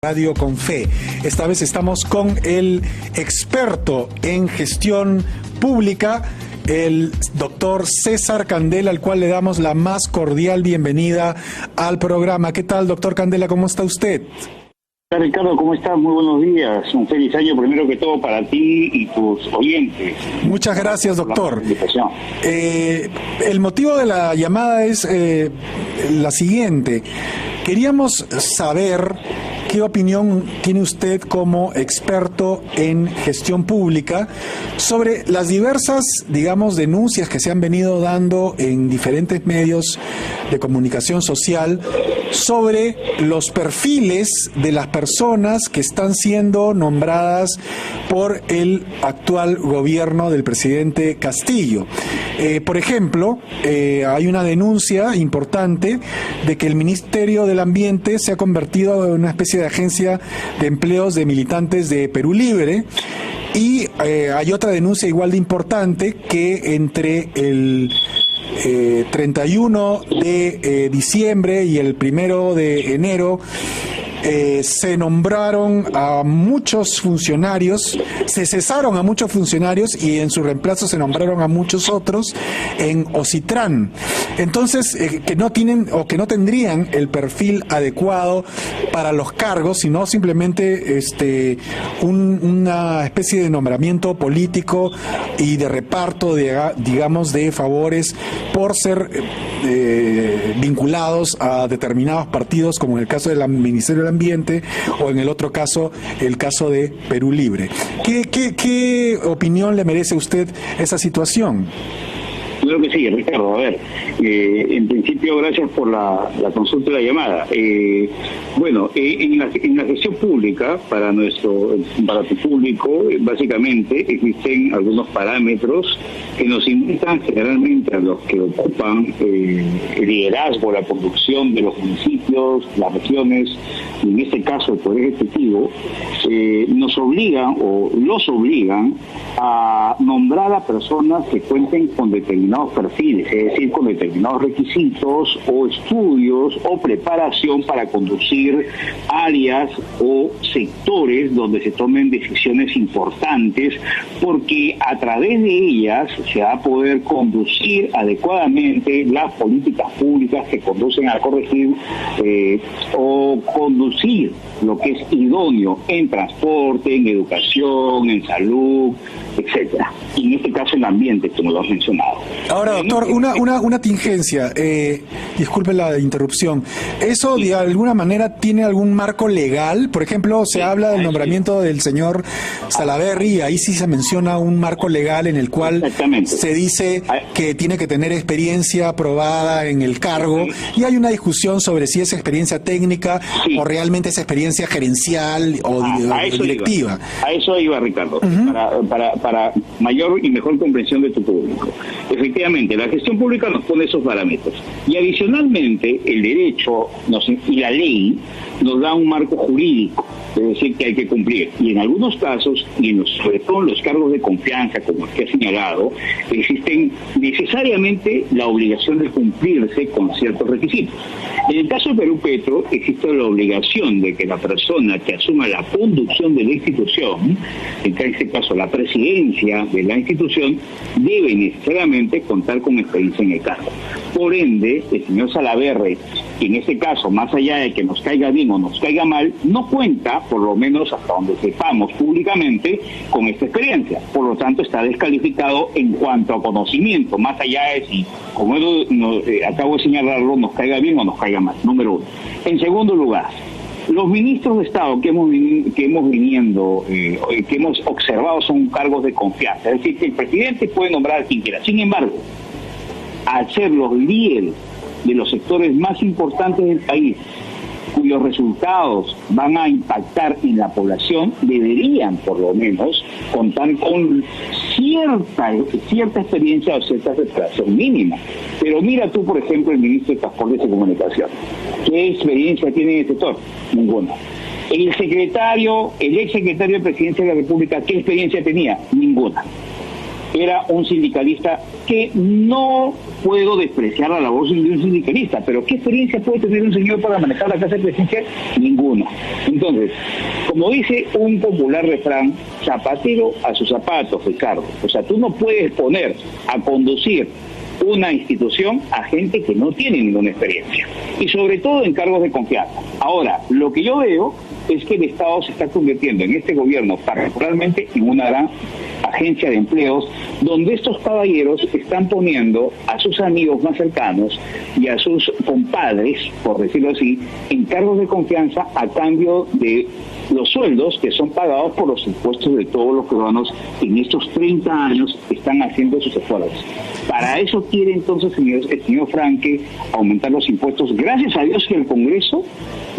Radio con Fe. Esta vez estamos con el experto en gestión pública, el doctor César Candela, al cual le damos la más cordial bienvenida al programa. ¿Qué tal, doctor Candela? ¿Cómo está usted? Hola, Ricardo, ¿cómo estás? Muy buenos días. Un feliz año primero que todo para ti y tus oyentes. Muchas gracias, doctor. El motivo de la llamada es la siguiente. Queríamos saber qué opinión tiene usted como experto en gestión pública sobre las diversas, digamos, denuncias que se han venido dando en diferentes medios de comunicación social sobre los perfiles de las personas que están siendo nombradas por el actual gobierno del presidente Castillo. Por ejemplo, hay una denuncia importante de que el Ministerio del Ambiente se ha convertido en una especie de agencia de empleos de militantes de Perú Libre, y hay otra denuncia igual de importante que entre el 31 de diciembre y el 1 de enero se nombraron a muchos funcionarios, se cesaron a muchos funcionarios y en su reemplazo se nombraron a muchos otros en Ocitrán. Entonces, que no tienen o que no tendrían el perfil adecuado para los cargos, sino simplemente una especie de nombramiento político y de reparto digamos de favores por ser vinculados a determinados partidos, como en el caso del Ministerio del Ambiente o en el otro caso, el caso de Perú Libre. ¿Qué opinión le merece a usted esa situación? Claro que sí, Ricardo. A ver, en principio, gracias por la consulta y la llamada. En la gestión pública, para tu público, básicamente existen algunos parámetros que nos invitan generalmente a los que ocupan el liderazgo, la conducción de los municipios, las regiones, y en este caso el Poder Ejecutivo, nos obligan o los obligan a nombrar a personas que cuenten con determinados perfiles, es decir, con determinados requisitos o estudios o preparación para conducir áreas o sectores donde se tomen decisiones importantes, porque a través de ellas se va a poder conducir adecuadamente las políticas públicas que conducen a corregir o conducir lo que es idóneo en transporte, en educación, en salud, etcétera. Y en este caso el ambiente, como lo has mencionado. Ahora, doctor, una tingencia, disculpe la interrupción. ¿Eso de alguna manera tiene algún marco legal? Por ejemplo, se habla del nombramiento del señor Salaverry, y ahí sí se menciona un marco legal en el cual se dice que tiene que tener experiencia aprobada en el cargo, y hay una discusión sobre si es experiencia técnica o realmente es experiencia gerencial o directiva. A eso iba, Ricardo, para mayor y mejor comprensión de tu público. Efectivamente, la gestión pública nos pone esos parámetros, y adicionalmente el derecho y la ley nos da un marco jurídico, es decir, que hay que cumplir. Y en algunos casos, y sobre todo en los cargos de confianza, como el que ha señalado, existen necesariamente la obligación de cumplirse con ciertos requisitos. En el caso de Perú Petro, existe la obligación de que la persona que asuma la conducción de la institución, en este caso la presidencia de la institución, debe necesariamente contar con experiencia en el cargo. Por ende, el señor Salaverry, que en este caso, más allá de que nos caiga bien o nos caiga mal, no cuenta, por lo menos hasta donde sepamos públicamente, con esta experiencia. Por lo tanto, está descalificado en cuanto a conocimiento, más allá de si, como acabo de señalarlo, nos caiga bien o nos caiga mal, número uno. En segundo lugar, los ministros de Estado que hemos observado son cargos de confianza, es decir, que el presidente puede nombrar a quien quiera. Sin embargo, al ser los líderes de los sectores más importantes del país, cuyos resultados van a impactar en la población, deberían por lo menos contar con cierta experiencia o cierta preparación mínima. Pero mira tú, por ejemplo, el ministro de Transportes y Comunicaciones. ¿Qué experiencia tiene en el sector? Ninguna. El ex secretario de Presidencia de la República, ¿qué experiencia tenía? Ninguna. era un sindicalista que no puedo despreciar la labor de un sindicalista, pero ¿qué experiencia puede tener un señor para manejar la casa presidencial? Ninguna. Entonces, como dice un popular refrán, zapatero a sus zapatos, Ricardo. O sea, tú no puedes poner a conducir una institución a gente que no tiene ninguna experiencia, y sobre todo en cargos de confianza. Ahora, lo que yo veo es que el Estado se está convirtiendo en este gobierno particularmente en una gran agencia de empleos, donde estos caballeros están poniendo a sus amigos más cercanos y a sus compadres, por decirlo así, en cargos de confianza a cambio de los sueldos que son pagados por los impuestos de todos los peruanos que en estos 30 años están haciendo sus esfuerzos. Para eso quiere entonces el señor Franque aumentar los impuestos. Gracias a Dios que el Congreso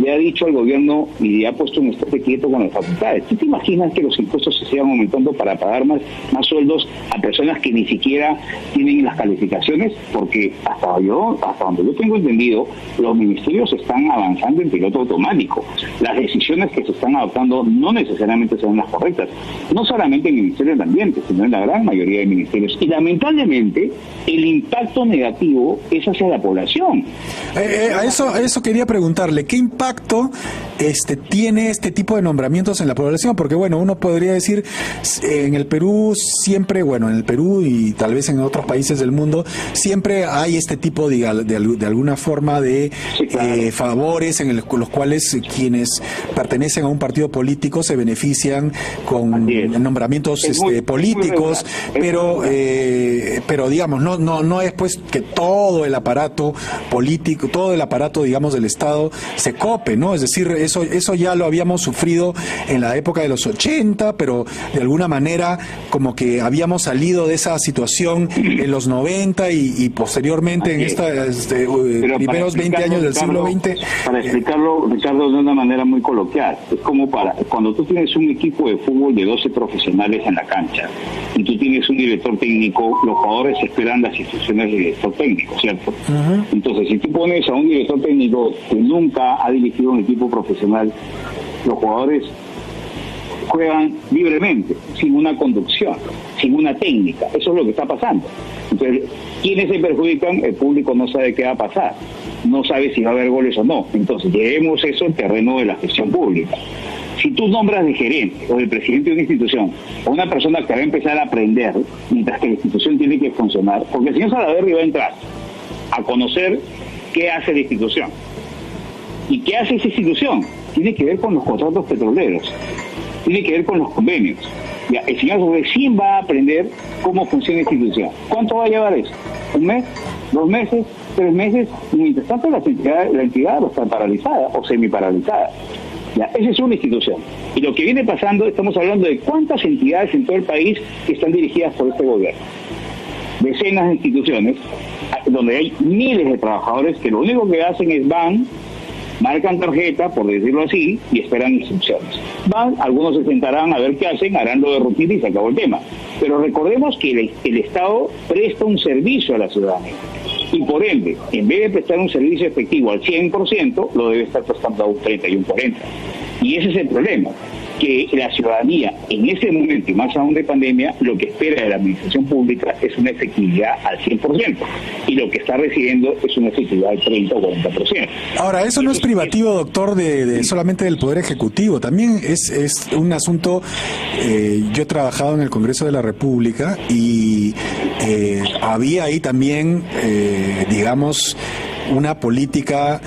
le ha dicho al gobierno y le ha puesto un estate quieto con las facultades. ¿Tú te imaginas que los impuestos se sigan aumentando para pagar más sueldos a personas que ni siquiera tienen las calificaciones? Porque hasta donde yo tengo entendido, los ministerios están avanzando en piloto automático. Las decisiones que se están adoptando no necesariamente son las correctas, no solamente en el Ministerio del Ambiente, sino en la gran mayoría de ministerios. Y lamentablemente el impacto negativo es hacia la población. A eso quería preguntarle, ¿qué impacto tiene este tipo de nombramientos en la población? Porque bueno, uno podría decir, en el Perú siempre, bueno, en el Perú y tal vez en otros países del mundo, siempre hay este tipo de alguna forma de favores en los cuales quienes pertenecen a un partido político se benefician con nombramientos políticos, pero digamos, no es pues que todo el aparato político, todo el aparato, digamos, del Estado se cope, ¿no? Es decir, eso ya lo habíamos sufrido en la época de los 80, pero de alguna manera como que habíamos salido de esa situación en los 90 y posteriormente en estos primeros 20 años del siglo XX. Para explicarlo, Ricardo, de una manera muy coloquial, es como cuando tú tienes un equipo de fútbol de 12 profesionales en la cancha y tú tienes un director técnico, los jugadores esperan las instrucciones del director técnico, ¿cierto? Uh-huh. Entonces, si tú pones a un director técnico que nunca ha dirigido un equipo profesional, los jugadores juegan libremente, sin una conducción, sin una técnica. Eso es lo que está pasando. Entonces, ¿quiénes se perjudican? El público no sabe qué va a pasar, no sabe si va a haber goles o no. Entonces, llevemos eso al terreno de la gestión pública. Si tú nombras de gerente o de presidente de una institución a una persona que va a empezar a aprender mientras que la institución tiene que funcionar, porque el señor Salaverry va a entrar a conocer qué hace la institución. ¿Y qué hace esa institución? Tiene que ver con los contratos petroleros, tiene que ver con los convenios. Ya, el señor recién va a aprender cómo funciona la institución. ¿Cuánto va a llevar eso? ¿Un mes? ¿2 meses? 3 meses? Y mientras tanto la entidad va a estar paralizada o semiparalizada. Ya, esa es una institución. Y lo que viene pasando, estamos hablando de cuántas entidades en todo el país que están dirigidas por este gobierno. Decenas de instituciones, donde hay miles de trabajadores que lo único que hacen es marcan tarjeta, por decirlo así, y esperan instrucciones. Algunos se sentarán a ver qué hacen, harán lo de rutina y se acabó el tema. Pero recordemos que el Estado presta un servicio a la ciudadanía. Y por ende, en vez de prestar un servicio efectivo al 100%, lo debe estar prestando a un 30 y un 40%. Y ese es el problema, que la ciudadanía en ese momento, y más aún de pandemia, lo que espera de la administración pública es una efectividad al 100%, y lo que está recibiendo es una efectividad al 30 o 40%. Ahora, eso no es privativo, doctor, de solamente del Poder Ejecutivo, también es un asunto. Yo he trabajado en el Congreso de la República y había ahí también, digamos, una política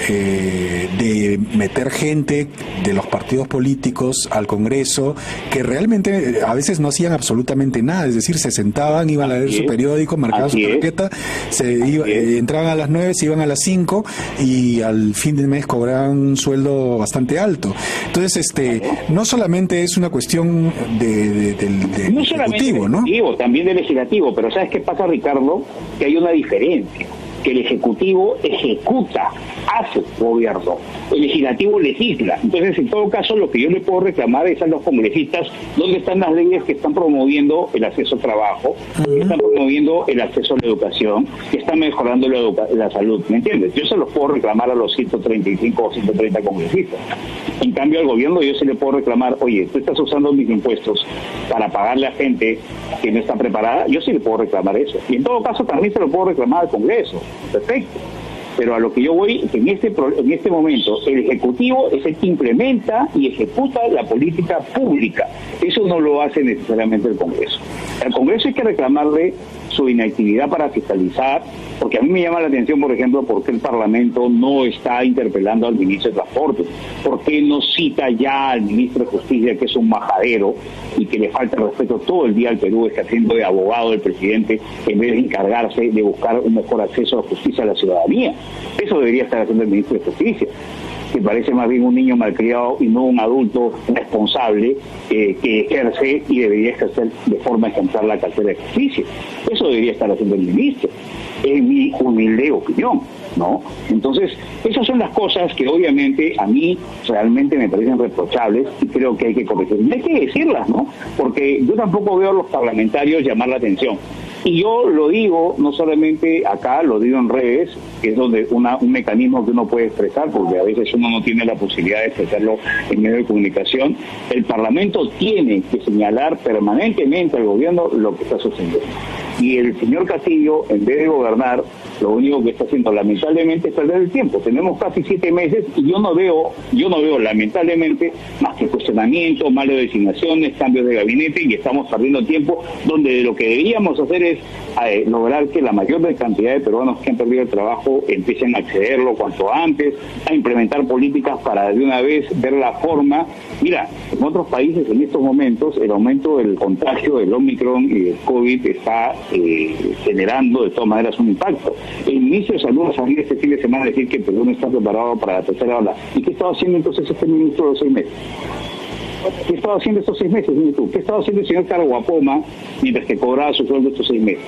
de meter gente de los partidos políticos al Congreso que realmente a veces no hacían absolutamente nada, es decir, se sentaban, iban a leer su periódico, marcaban su tarjeta, entraban a las 9, se iban a las 5 y al fin de mes cobraban un sueldo bastante alto. Entonces, no solamente es una cuestión del Ejecutivo, ¿no? También del Legislativo, pero ¿sabes qué pasa, Ricardo? Que hay una diferencia. que el Ejecutivo ejecuta, hace gobierno, el Legislativo legisla. Entonces, en todo caso, lo que yo le puedo reclamar es a los congresistas dónde están las leyes que están promoviendo el acceso al trabajo, que están promoviendo el acceso a la educación, que están mejorando la salud, ¿me entiendes? Yo se los puedo reclamar a los 135 o 130 congresistas. En cambio, al gobierno yo se le puedo reclamar, oye, tú estás usando mis impuestos para pagarle a gente que no está preparada, yo sí le puedo reclamar eso. Y en todo caso también se lo puedo reclamar al Congreso. Perfecto. Pero a lo que yo voy, que en este momento el Ejecutivo es el que implementa y ejecuta la política pública. Eso no lo hace necesariamente el Congreso. Al Congreso hay que reclamarle su inactividad para fiscalizar, porque a mí me llama la atención, por ejemplo, por qué el Parlamento no está interpelando al ministro de Transporte, por qué no cita ya al ministro de Justicia, que es un majadero y que le falta respeto todo el día al Perú, está haciendo de abogado del presidente en vez de encargarse de buscar un mejor acceso a la justicia a la ciudadanía. Eso debería estar haciendo el ministro de Justicia, que parece más bien un niño malcriado y no un adulto responsable que ejerce y debería ejercer de forma ejemplar la cartera de justicia. Eso debería estar haciendo el ministro, en mi humilde opinión, ¿no? Entonces, esas son las cosas que obviamente a mí realmente me parecen reprochables y creo que hay que corregir. Y hay que decirlas, ¿no? Porque yo tampoco veo a los parlamentarios llamar la atención. Y yo lo digo, no solamente acá, lo digo en redes, que es donde un mecanismo que uno puede expresar, porque a veces uno no tiene la posibilidad de expresarlo en medio de comunicación. El Parlamento tiene que señalar permanentemente al gobierno lo que está sucediendo. Y el señor Castillo, en vez de gobernar, lo único que está haciendo lamentablemente es perder el tiempo. Tenemos casi 7 meses y yo no veo lamentablemente más que cuestionamiento, malas designaciones, cambios de gabinete, y estamos perdiendo tiempo donde lo que deberíamos hacer es lograr que la mayor cantidad de peruanos que han perdido el trabajo empiecen a accederlo cuanto antes, a implementar políticas para de una vez ver la forma. Mira, en otros países en estos momentos el aumento del contagio del Omicron y del COVID está generando de todas maneras un impacto. El ministro de Salud ha salido este fin de semana a decir que Perú no está preparado para la tercera ola. ¿Y qué estaba haciendo entonces este ministro de los 6 meses? ¿Qué estaba haciendo estos 6 meses? Dime tú. ¿Qué estaba haciendo el señor Caraguapoma mientras que cobraba su sueldo estos 6 meses?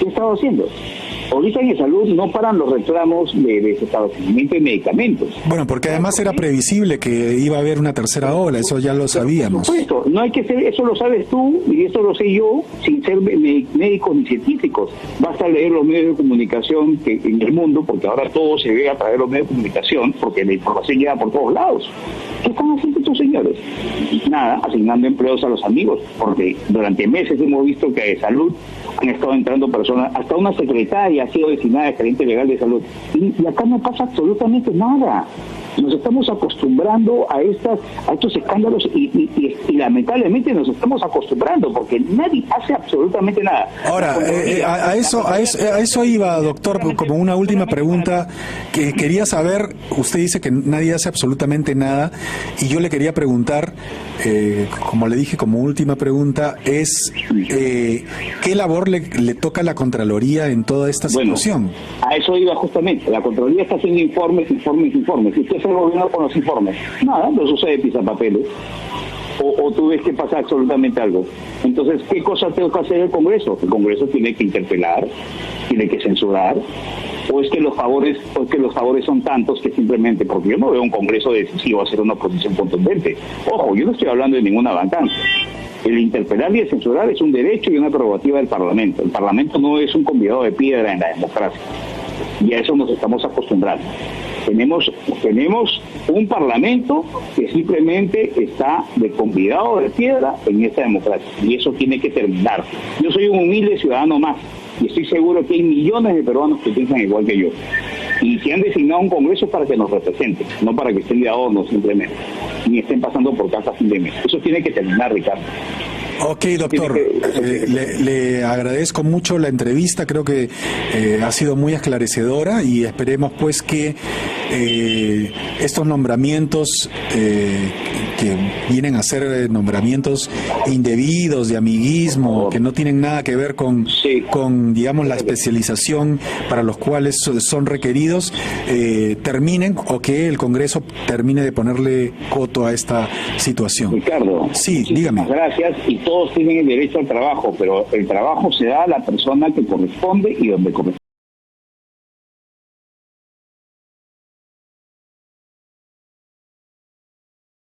¿Qué estaba haciendo? Ahorita en salud no paran los reclamos de desabastecimiento de medicamentos. Bueno, porque además era previsible que iba a haber una tercera ola, eso ya lo sabíamos. Por supuesto, no hay que ser, eso lo sabes tú y eso lo sé yo, sin ser médicos ni científicos. Basta leer los medios de comunicación que en el mundo, porque ahora todo se ve a través de los medios de comunicación, porque la información llega por todos lados. ¿Qué están haciendo estos señores? Nada, asignando empleos a los amigos, porque durante meses hemos visto que de salud han estado entrando personas, hasta una secretaria ha sido designada de gerente legal de salud, y acá no pasa absolutamente nada. Nos estamos acostumbrando a estos escándalos y lamentablemente nos estamos acostumbrando porque nadie hace absolutamente nada. Ahora, a eso iba, doctor, como una última pregunta que quería saber. Usted dice que nadie hace absolutamente nada y yo le quería preguntar, como le dije como última pregunta, es ¿qué labor le toca a la Contraloría en toda esta situación? A eso iba justamente. La Contraloría está haciendo informes. Si usted se gobierno con los informes, nada, no sucede pisapapeles. O tú ves que pasa absolutamente algo. Entonces, ¿qué cosa tengo que hacer el Congreso? El Congreso tiene que interpelar, tiene que censurar, o es que los favores son tantos que simplemente, porque yo no veo un Congreso decisivo a hacer una oposición contundente. Ojo, yo no estoy hablando de ninguna vacancia. El interpelar y el censurar es un derecho y una prerrogativa del Parlamento. El Parlamento no es un convidado de piedra en la democracia. Y a eso nos estamos acostumbrando. Tenemos un Parlamento que simplemente está de convidado de piedra en esta democracia. Y eso tiene que terminar. Yo soy un humilde ciudadano más. Y estoy seguro que hay millones de peruanos que piensan igual que yo. Y si han designado un Congreso es para que nos representen, no para que estén de adorno simplemente, ni estén pasando por casa fin de mes. Eso tiene que terminar, Ricardo. Ok, doctor, le agradezco mucho la entrevista, creo que ha sido muy esclarecedora y esperemos pues que estos nombramientos que vienen a ser nombramientos indebidos, de amiguismo, que no tienen nada que ver con digamos, la especialización para los cuales son requeridos, terminen, o que el Congreso termine de ponerle coto a esta situación. Ricardo, sí, dígame. Gracias, y todos tienen el derecho al trabajo, pero el trabajo se da a la persona que corresponde y donde corresponde.